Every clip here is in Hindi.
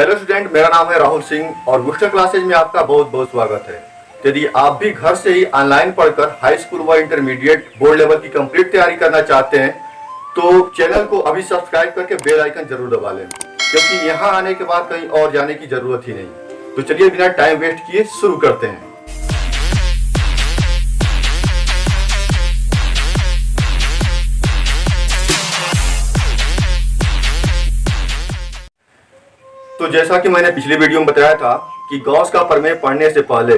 हेलो स्टूडेंट, मेरा नाम है राहुल सिंह और बूस्टर क्लासेज में आपका बहुत बहुत स्वागत है। यदि आप भी घर से ही ऑनलाइन पढ़कर हाई स्कूल व इंटरमीडिएट बोर्ड लेवल की कंप्लीट तैयारी करना चाहते हैं तो चैनल को अभी सब्सक्राइब करके बेल आइकन जरूर दबा लें, क्योंकि यहाँ आने के बाद कहीं और जाने की जरूरत ही नहीं। तो चलिए बिना टाइम वेस्ट किए शुरू करते हैं। तो जैसा कि मैंने पिछली वीडियो में बताया था कि गॉस का प्रमेय पढ़ने से पहले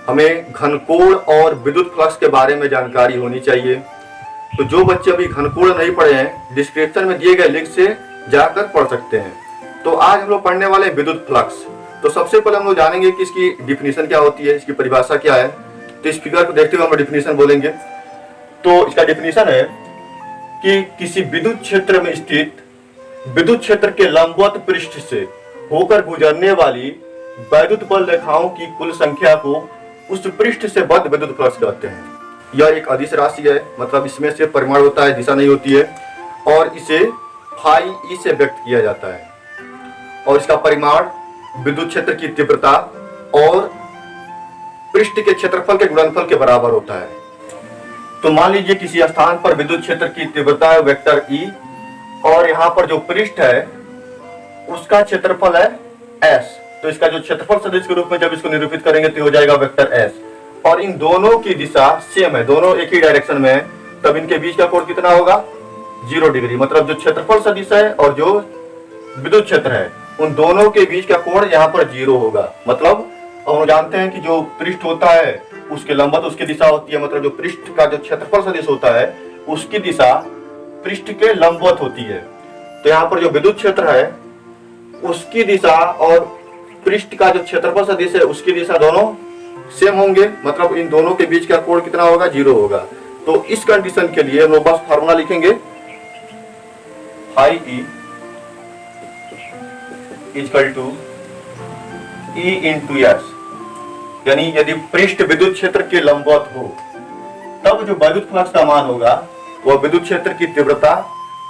हमें घनकोण और विद्युत फ्लक्स के बारे में जानकारी होनी चाहिए। तो जो बच्चे अभी घनकोण नहीं पढ़े हैं, डिस्क्रिप्शन में दिए गए लिंक से जाकर पढ़ सकते हैं। तो आज हम लोग पढ़ने वाले हैं विद्युत फ्लक्स। तो सबसे पहले हम लोग जानेंगे कि इसकी डिफिनीशन क्या होती है, इसकी परिभाषा क्या है। तो इस फिगर को देखते हुए हम डिफिनीशन बोलेंगे। तो इसका डिफिनीशन है कि किसी विद्युत क्षेत्र में स्थित विद्युत क्षेत्र के लंबवत पृष्ठ से होकर गुजरने वाली वैद्युत बल रेखाओं की कुल संख्या को उस पृष्ठ से बद्ध विद्युत फ्लक्स कहते हैं। यह एक अदिश राशि है, मतलब इसमें से परिमाण होता है, दिशा नहीं होती है, और इसे फाई ई से व्यक्त किया जाता है। और इसका परिमाण विद्युत क्षेत्र की तीव्रता और पृष्ठ के क्षेत्रफल के गुणनफल के बराबर होता है। तो मान लीजिए किसी स्थान पर विद्युत क्षेत्र की तीव्रता है वेक्टर ई, और यहाँ पर जो पृष्ठ है उसका क्षेत्रफल है S। तो इसका जो क्षेत्रफल सदिश के रूप में जब इसको निरूपित करेंगे तो हो जाएगा वेक्टर S। और इन दोनों की दिशा सेम है, दोनों एक ही डायरेक्शन में है, तब इनके बीच का कोण कितना होगा? 0 डिग्री। मतलब जो क्षेत्रफल सदिश है और जो विद्युत क्षेत्र है उन दोनों के बीच का कोण यहाँ पर 0 होगा। मतलब हम जानते हैं कि जो पृष्ठ होता है उसके लंबवत उसकी दिशा होती है, मतलब जो पृष्ठ का जो क्षेत्रफल सदिश होता है उसकी दिशा पृष्ठ के लंबवत होती है। तो यहाँ पर जो विद्युत क्षेत्र है उसकी दिशा और पृष्ठ का जो क्षेत्रफल सदिश है उसकी दिशा दोनों सेम होंगे, मतलब इन दोनों के बीच का कोण कितना होगा? 0 होगा। तो इस कंडीशन के लिए हम लोग बस फार्मूला लिखेंगे, phi E equal to E into S. यानी यदि पृष्ठ विद्युत क्षेत्र के लंबवत हो तब जो वैद्युत फ्लक्स का मान होगा वह विद्युत क्षेत्र की तीव्रता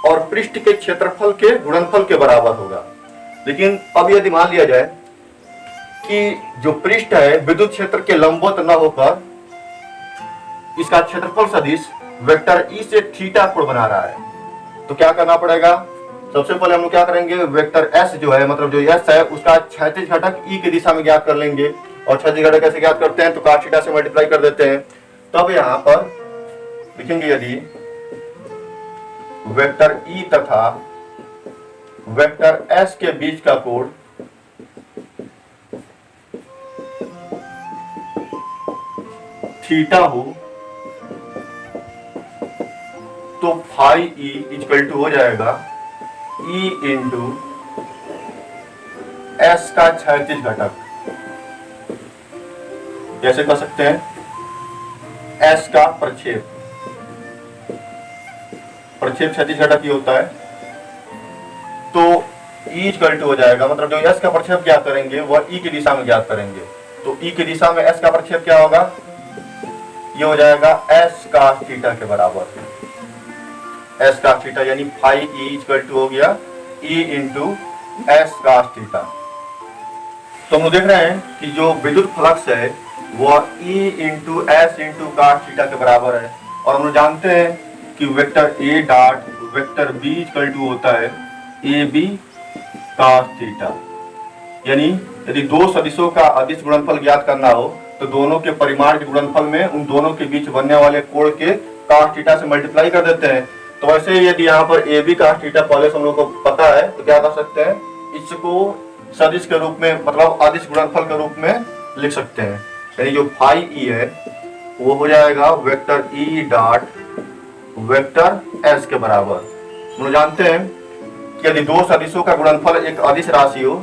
और पृष्ठ के क्षेत्रफल के गुणनफल के बराबर होगा। लेकिन अब यदि मान लिया जाए कि जो पृष्ठ है विद्युत क्षेत्र के लंबवत न होकर इसका क्षेत्रफल सदिश वेक्टर ई से थीटा कोण बना रहा है, तो क्या करना पड़ेगा? सबसे पहले हम लोग क्या करेंगे, वेक्टर एस जो है, मतलब जो एस है उसका क्षैतिज घटक ई की दिशा में ज्ञात कर लेंगे। और क्षैतिज घटक कैसे ज्ञात करते हैं? तो cos थीटा से मल्टीप्लाई कर देते हैं। तब यहाँ पर लिखेंगे यदि वेक्टर ई तथा वेक्टर एस के बीच का कोण थीटा हो तो फाई ई इक्वल टू हो जाएगा ई इंटू एस का क्षैतिज घटक। कैसे कर सकते हैं? एस का प्रक्षेप क्षैतिज घटक ही होता है। तो ई इक्वल टू हो जाएगा, मतलब जो एस का प्रक्षेप ज्ञात करेंगे वह ई की दिशा में ज्ञात करेंगे। तो ई की दिशा में एस का प्रक्षेप क्या होगा? ये हो जाएगा एस का थीटा के बराबर। एस का थीटा यानी फाई ई इक्वल टू हो गया ई इंटू एस का थीटा। तो हम देख रहे हैं कि जो विद्युत फ्लक्स है वह ई इंटू एस इंटू का थीटा के बराबर है। और हम जानते हैं कि vector A dot vector B equal to होता है ए बी cos थीटा। यानी यदि दो सदिशों का अदिश गुणनफल ज्ञात करना हो तो दोनों के परिमाण के गुणनफल में उन दोनों के बीच बनने वाले कोण के cos थीटा से मल्टीप्लाई कर देते हैं। तो वैसे यदि यहाँ पर ए बी cos थीटा पहले से हम लोग को पता है तो क्या कर सकते हैं, इसको सदिश के रूप में, मतलब अदिश गुणनफल के रूप में लिख सकते हैं। यानी जो फाई ई है वो हो जाएगा vector E dot vector S के बराबर। हम जानते हैं कि यदि दो सदिशों का गुणनफल एक अदिश राशि हो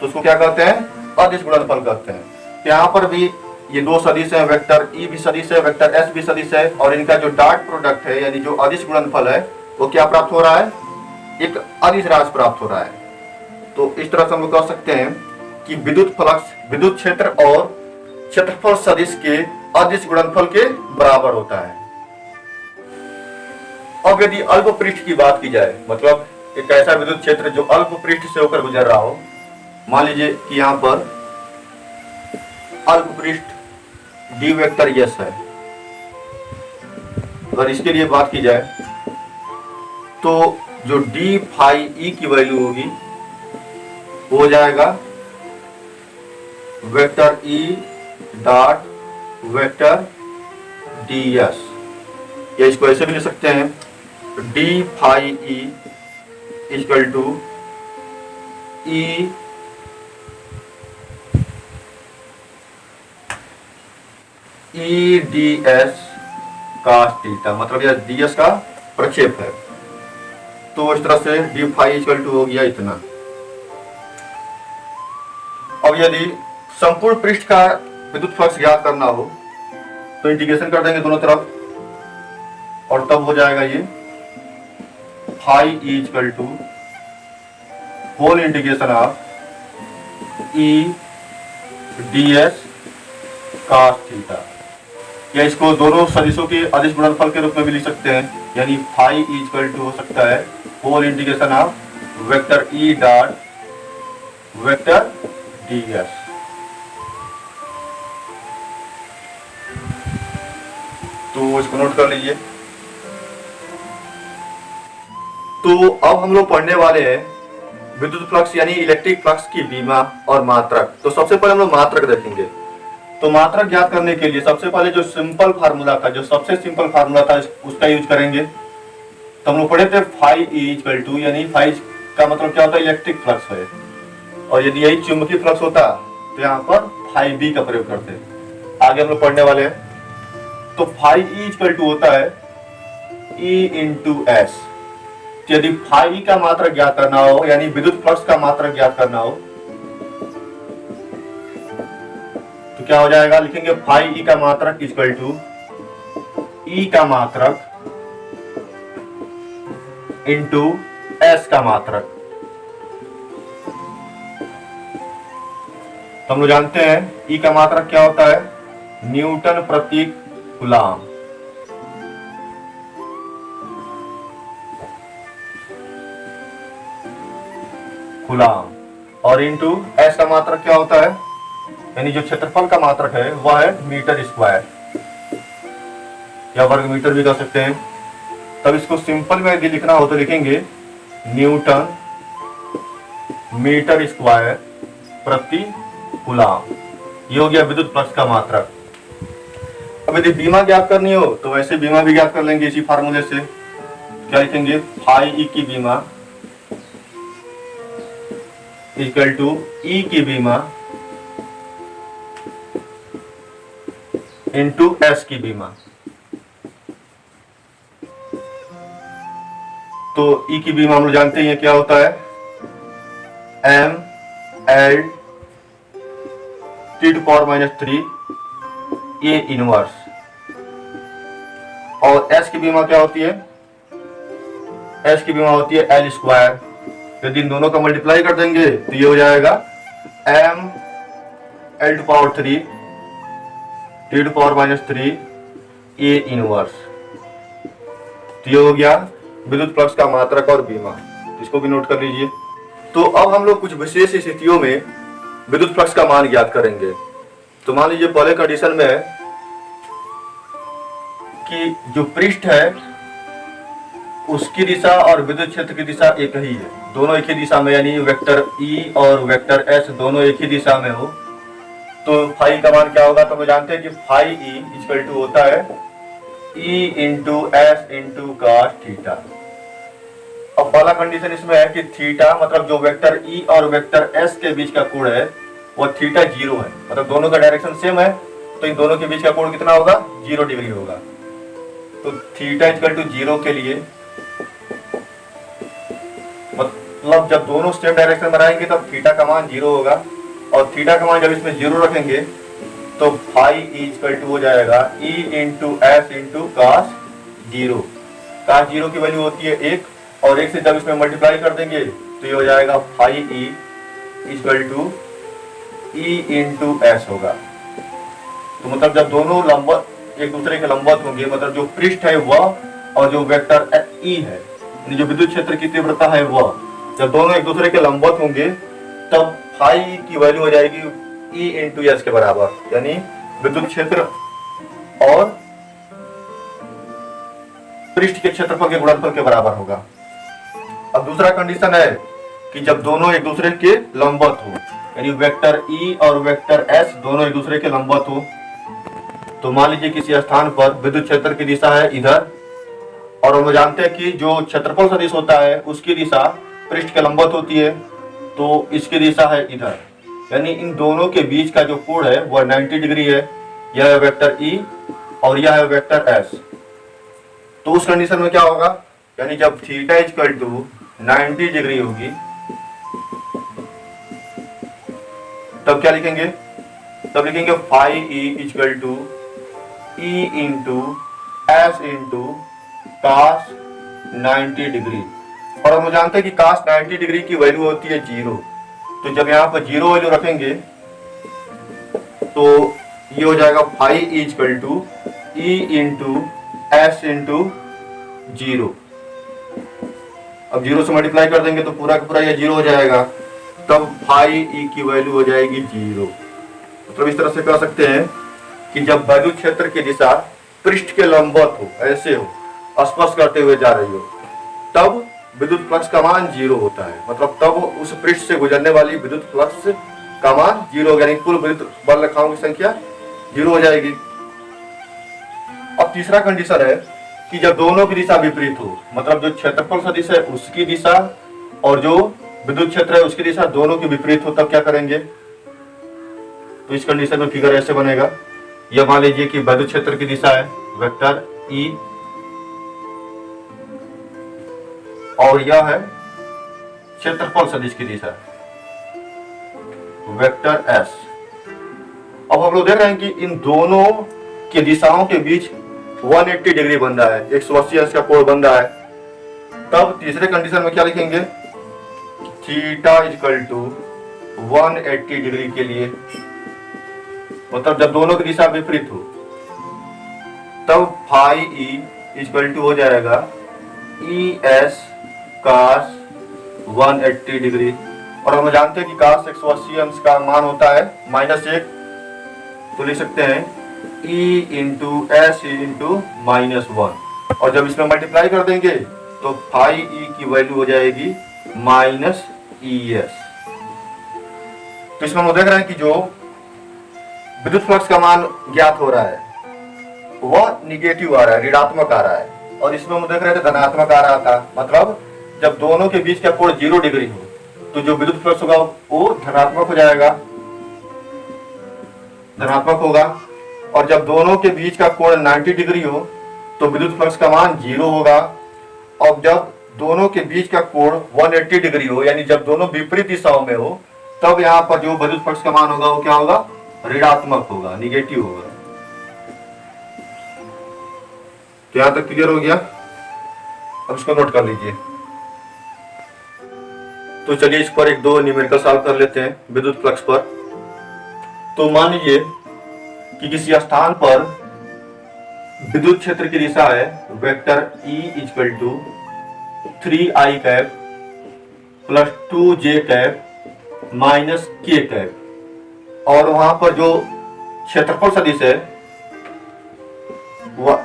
तो उसको क्या कहते हैं? अदिश गुणनफल कहते हैं। यहाँ पर भी ये दो सदिश है, वेक्टर ई भी सदिश है, वेक्टर एस भी सदिश है, और इनका जो डॉट प्रोडक्ट है यानी जो अदिश गुणनफल है वो क्या प्राप्त हो रहा है? एक अदिश राशि प्राप्त हो रहा है। तो इस तरह से हम लोग कह सकते हैं कि विद्युत फ्लक्स विद्युत क्षेत्र और क्षेत्रफल सदिश के अदिश गुणनफल के बराबर होता है। अब यदि अल्प पृष्ठ की बात की जाए, मतलब एक ऐसा विद्युत क्षेत्र जो अल्प पृष्ठ से होकर गुजर रहा हो, मान लीजिए कि यहाँ पर अल्प पृष्ठ डी वेक्टर यस है। अगर इसके लिए बात की जाए तो जो डी फाई ई की वैल्यू होगी वो हो जाएगा vector E dot vector D S, या इसको ऐसे भी लिख सकते हैं D phi E equal to E D S cos theta, मतलब यह डी एस का प्रक्षेप है। तो इस तरह से डी फाई इक्वल टू हो गया इतना। अब यदि संपूर्ण पृष्ठ का विद्युत फ्लक्स ज्ञात करना हो तो इंटीग्रेशन कर देंगे दोनों तरफ और तब हो जाएगा ये phi equal to whole integration of E D S cos theta, या इसको दोनों सदिशों के अदिश गुणनफल के रूप में भी लिख सकते हैं, यानी फाई इक्वल टू हो सकता है whole integration of vector E dot vector D S. तो इसको नोट कर लीजिए। तो अब हम लोग पढ़ने वाले हैं विद्युत फ्लक्स यानी इलेक्ट्रिक फ्लक्स की बीमा और मात्रक। तो सबसे पहले हम लोग मात्रक देखेंगे। तो मात्रक ज्ञात करने के लिए सबसे पहले जो सिंपल फार्मूला था, जो सबसे सिंपल फार्मूला था, उसका यूज करेंगे। तो हम लोग पढ़े थे फाई इक्वल टू, यानी फाई का मतलब क्या होता है, इलेक्ट्रिक फ्लक्स है, और यदि यही चुंबकीय फ्लक्स होता तो यहाँ पर फाई बी का प्रयोग करते। आगे हम लोग पढ़ने वाले हैं। तो फाई इक्वल टू होता है ई इंटू एस। यदि फाई का मात्रक ज्ञात करना हो, यानी विद्युत फ्लक्स का मात्रक ज्ञात करना हो, तो क्या हो जाएगा, लिखेंगे फाई ई का मात्रक इक्वल टू ई का मात्रक इंटू एस का मात्रक। तो हम लोग जानते हैं ई का मात्रक क्या होता है, न्यूटन प्रति कूलम। और इंटू एस का मात्रक क्या होता है, यानी जो क्षेत्रफल का मात्रक है वह है मीटर स्क्वायर, या वर्ग मीटर भी कह सकते हैं। तब इसको सिंपल में यदि लिखना हो तो लिखेंगे न्यूटन मीटर स्क्वायर प्रति कूलम। ये हो गया विद्युत फ्लक्स का मात्रक। अब यदि बीमा ज्ञात करनी हो तो वैसे बीमा भी ज्ञात कर लेंगे इसी फार्मूले से। क्या लिखेंगे, फाई ई की बीमा इक्वल टू ई की बीमा इंटू एस की बीमा। तो ई की बीमा हम लोग जानते हैं क्या होता है, M L T to power minus 3 A inverse. और एस की बीमा क्या होती है, एस की बीमा होती है एल स्क्वायर। यदि इन दोनों का मल्टीप्लाई कर देंगे तो ये हो जाएगा M L to power 3 T to power minus 3 A inverse. तो ये हो गया विद्युत फ्लक्स का मात्रक और बीमा। इसको भी नोट कर लीजिए। तो अब हम लोग कुछ विशेष स्थितियों में विद्युत फ्लक्स का मान ज्ञात करेंगे। तो मान लीजिए पहले कंडीशन में है कि जो पृष्ठ है उसकी दिशा और विद्युत क्षेत्र की दिशा एक ही है, दोनों एक ही दिशा में, यानी वेक्टर ई और वेक्टर एस दोनों एक ही दिशा में हो। तो फाई का मान क्या होगा, तो हम जानते हैं कि फाई ई इक्वल टू होता है ई into S into cos theta. अब पहला कंडीशन इसमें है कि थीटा मतलब जो वेक्टर ई और वेक्टर एस के बीच का कोण है वो थीटा 0 है, मतलब दोनों का डायरेक्शन सेम है, तो इन दोनों के बीच का कोण कितना होगा, 0 डिग्री होगा। तो थीटा इक्वल टू 0 के लिए मतलब जब दोनों सेम डायरेक्शन बनाएंगे तब थीटा का मान 0 होगा, और थीटा का मान जब इसमें 0 रखेंगे तो फाई इक्वल टू हो जाएगा ई into S into cos 0। Cos 0 की वैल्यू होती है 1, और 1 से जब इसमें मल्टीप्लाई कर देंगे तो ये हो जाएगा phi E equal to E into S होगा। तो मतलब जब दोनों लंबवत एक दूसरे के लंबवत होंगे, मतलब जो पृष्ठ है वह और जो वेक्टर ई है, जो विद्युत क्षेत्र की तीव्रता है वह, जब दोनों एक दूसरे के लंबवत होंगे तब फाई की वैल्यू हो जाएगी E इंटू एस के बराबर, यानी विद्युत क्षेत्र और पृष्ठ के क्षेत्रफल के गुणनफल के बराबर होगा। अब दूसरा कंडीशन है कि जब दोनों एक दूसरे के लंबवत हो, यानी वेक्टर E और वेक्टर S दोनों एक दूसरे के लंबवत हो। तो मान लीजिए किसी स्थान पर विद्युत क्षेत्र की दिशा है इधर, और हम जानते हैं कि जो क्षेत्रफल सदिश होता है उसकी दिशा पृष्ठ के लंबवत होती है, तो इसकी दिशा है इधर, यानी इन दोनों के बीच का जो कोण है वह 90 डिग्री है। यह है वेक्टर E और यह है वेक्टर S। तो उस कंडीशन में क्या होगा, यानी जब थीटा इक्वल टू 90 डिग्री होगी तब क्या लिखेंगे, तब लिखेंगे phi E equal to E into S into cos 90 degree. और हम जानते हैं कि कास 90 डिग्री की वैल्यू होती है 0। तो जब यहाँ पर 0 वैल्यू रखेंगे तो ये हो जाएगा phi equal to E into S into 0। अब 0 से मल्टीप्लाई कर देंगे तो पूरा का पूरा ये 0 हो जाएगा, तब फाई E की वैल्यू हो जाएगी 0। मतलब इस तरह से कह सकते हैं कि जब विद्युत क्षेत्र की दिशा पृष्ठ के लंबवत हो, ऐसे हो, स्पर्श करते हुए जा रही हो, तब विद्युत फ्लक्स का मान 0 होता है। मतलब तब उस पृष्ठ से गुजरने वाली विद्युत फ्लक्स का मान 0, यानी कुल विद्युत बल रेखाओं की संख्या 0 हो जाएगी। अब तीसरा कंडीशन है कि जब दोनों की दिशा विपरीत हो, मतलब जो क्षेत्रफल सदिश है उसकी दिशा और जो विद्युत क्षेत्र है उसकी दिशा दोनों की विपरीत हो, तब क्या करेंगे। तो इस कंडीशन में फिगर ऐसे बनेगा। यह मान लीजिए कि विद्युत क्षेत्र की दिशा है वेक्टर E और यह है क्षेत्रफल सदिश की दिशा वेक्टर S। अब हम लोग देख रहे हैं कि इन दोनों की दिशाओं के बीच 180 डिग्री बन रहा है, 180 अंश का कोण बन रहा है। तब तीसरे कंडीशन में क्या लिखेंगे, थीटा इक्वल टू 180 डिग्री के लिए, मतलब जब दोनों की दिशा विपरीत हो तब फाई E इक्वल टू हो जाएगा ES कास 180 डिग्री। और हम जानते हैं कि कास 180 अंश का मान होता है -1, तो लिख सकते हैं E इंटू एस इंटू -1। और जब इसमें मल्टीप्लाई कर देंगे तो फाई E की वैल्यू हो जाएगी -ES। तो इसमें हम देख रहे हैं कि जो विद्युत फ्लक्स का मान ज्ञात हो रहा है वह निगेटिव आ रहा है, ऋणात्मक आ रहा है, और इसमें हम देख रहे थे धनात्मक आ रहा था। मतलब जब दोनों के बीच का कोण 0 डिग्री हो तो जो विद्युत फ्लक्स होगा वो धनात्मक हो जाएगा, धनात्मक होगा। और जब दोनों के बीच का कोण 90 डिग्री हो तो विद्युत फ्लक्स का मान 0 होगा। और जब दोनों के बीच का कोण 180 डिग्री हो, यानी जब दोनों विपरीत दिशाओं में हो, तब यहाँ पर जो विद्युत फ्लक्स का मान होगा वो क्या होगा, ऋणात्मक होगा, निगेटिव होगा। तो यहां तक क्लियर हो गया। अब इसको नोट कर लीजिए। तो चलिए इस पर एक दो न्यूमेरिकल सॉल्व कर लेते हैं विद्युत फ्लक्स पर। तो मान लीजिए कि किसी स्थान पर विद्युत क्षेत्र की दिशा है vector E equal to 3i cap plus 2j cap minus k cap, और वहां पर जो क्षेत्रफल सदिश है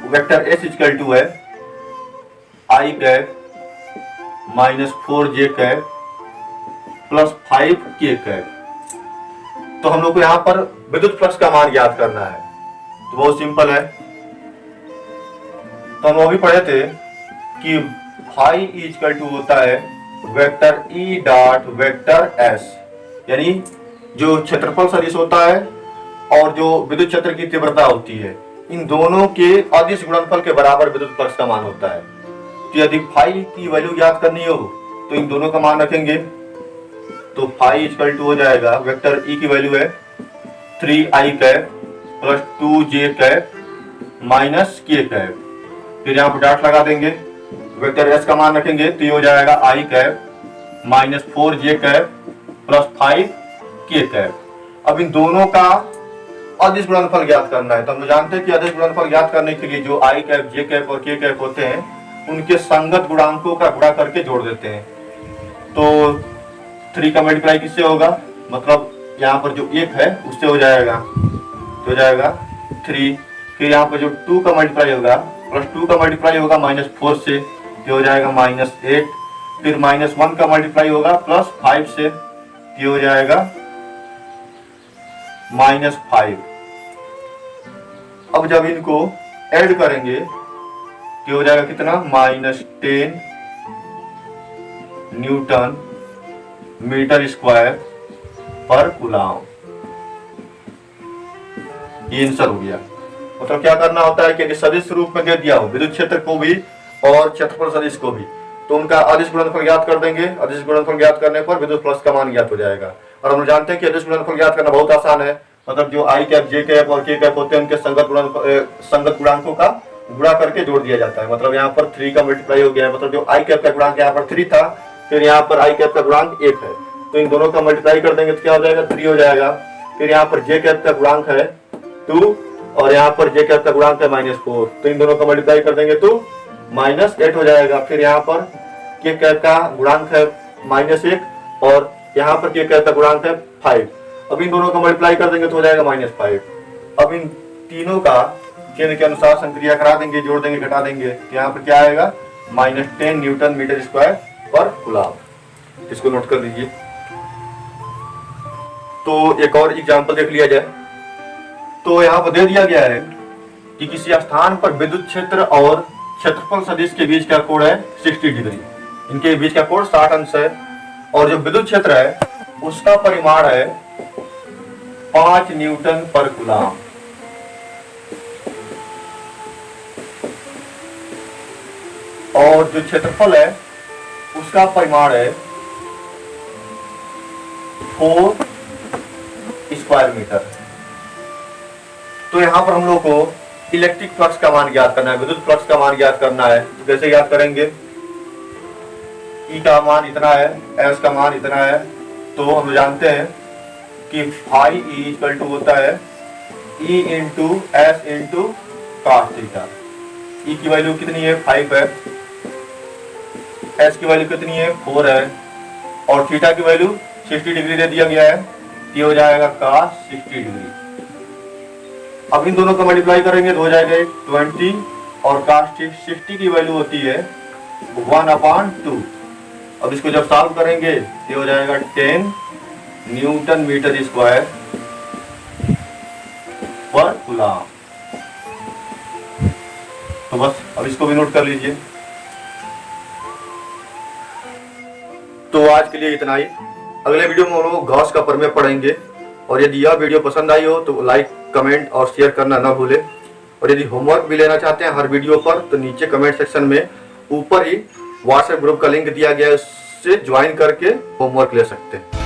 वेक्टर S इक्वल टू है i cap minus 4j cap plus 5k cap. तो हम लोग को यहाँ पर विद्युत फ्लक्स का मान याद करना है, तो बहुत सिंपल है। तो हम अभी पढ़े थे कि फाई इक्वल टू होता है vector E dot vector S, यानी जो क्षेत्रफल सदिश होता है और जो विद्युत क्षेत्र की तीव्रता होती है, इन दोनों के अदिश गुणनफल के बराबर विद्युत फ्लक्स का मान होता है। तो यदि फाई की वैल्यू याद करनी हो तो इन दोनों का मान रखेंगे। तो फाई इक्वल टू हो जाएगा वेक्टर E की वैल्यू है 3i cap plus 2j cap minus k cap, फिर यहाँ पर डॉट लगा देंगे। वेक्टर S का मान रखेंगे तो ये हो जाएगा i cap minus 4j cap plus 5k cap. अब इन दोनों का अदिश गुणनफल ज्ञात करना है। तो हम जानते हैं कि अदिश गुणनफल ज्ञात करने के लिए जो i कैप, j कैप और k कैप होते हैं उनके संगत गुणांकों का गुणा करके जोड़ देते हैं। तो 3 का मल्टीप्लाई किससे होगा, मतलब यहाँ पर जो 1 है उससे हो जाएगा, तो हो जाएगा 3। फिर यहाँ पर जो 2 का मल्टीप्लाई होगा प्लस 2 का मल्टीप्लाई होगा -4 से, ये हो जाएगा -8। फिर -1 का मल्टीप्लाई होगा प्लस 5 से, ये हो जाएगा -5। अब जब इनको ऐड करेंगे ये हो जाएगा कितना, -10 न्यूटन मीटर स्क्वायर पर कूलाम। ये आंसर हो गया। मतलब क्या करना होता है कि सदिश रूप में दे दिया हो विद्युत क्षेत्र को भी और क्षेत्रफल सदिश को भी, तो उनका अदिश गुणनफल ज्ञात कर देंगे। अदिश गुणनफल ज्ञात करने पर विद्युत फ्लक्स का मान ज्ञात हो जाएगा। और हम जानते हैं कि अदिश गुणनफल ज्ञात करना बहुत आसान है। मतलब जो आई कैप, जे कैप और के कैप होते हैं उनके संगत गुणांकों का गुणा करके जोड़ दिया जाता है। मतलब यहाँ पर 3 का मल्टीप्लाई हो गया है, मतलब जो आई कैप का गुणांक यहाँ पर 3 था, फिर यहाँ पर आई कैप का गुणांक 1 है, तो इन दोनों का मल्टीप्लाई कर देंगे तो क्या हो जाएगा, 3 हो जाएगा। फिर यहाँ पर जे कैप का गुणांक है 2 और यहाँ पर जे कैप का गुणांक है -4, तो इन दोनों का मल्टीप्लाई कर देंगे तो -8 हो जाएगा। फिर यहाँ पर के कैप का गुणांक है -1 और यहाँ पर के कैप का गुणांक है 5। अब इन दोनों का मल्टीप्लाई कर देंगे तो हो जाएगा -5। अब इन तीनों का चिन्ह के अनुसार संक्रिया करा देंगे, जोड़ देंगे, घटा देंगे, तो यहाँ पर क्या आएगा, -10 न्यूटन मीटर स्क्वायर पर कूलाम। इसको नोट कर लीजिए। तो एक और एग्जांपल देख लिया जाए। तो यहाँ पर दे दिया गया है कि किसी स्थान पर विद्युत क्षेत्र और क्षेत्रफल सदिश के बीच का कोण है 60 डिग्री। इनके बीच का कोण 60 अंश है और जो विद्युत क्षेत्र है उसका परिमाण है 5 न्यूटन पर कूलाम। और जो क्षेत्रफल है उसका परिमाण है 4 स्क्वायर मीटर। तो यहाँ पर हम लोग को इलेक्ट्रिक फ्लक्स का मान ज्ञात करना है, विद्युत फ्लक्स का मान ज्ञात करना है। तो कैसे ज्ञात करेंगे, E का मान इतना है, S का मान इतना है, तो हम जानते हैं कि फाई E इक्वल टू होता है E into S into cos theta. E की वैल्यू कितनी है, 5 है, S की वैल्यू कितनी है, 4 है और थीटा की वैल्यू 60 डिग्री दे दिया गया है, ये हो जाएगा cos 60 डिग्री। अब इन दोनों का मल्टीप्लाई करेंगे तो हो जाएगा 20 और cos 60 की वैल्यू होती है 1/2। अब इसको जब सॉल्व करेंगे ये हो जाएगा 10 न्यूटन मीटर स्क्वायर पर कूलाम। तो बस अब इसको भी नोट कर लीजिए। तो आज के लिए इतना ही। अगले वीडियो में हम लोग गॉस का प्रमेय पढ़ेंगे। और यदि यह वीडियो पसंद आई हो तो लाइक, कमेंट और शेयर करना ना भूलें। और यदि होमवर्क भी लेना चाहते हैं हर वीडियो पर तो नीचे कमेंट सेक्शन में ऊपर ही व्हाट्सएप ग्रुप का लिंक दिया गया है, उससे ज्वाइन करके होमवर्क ले सकते हैं।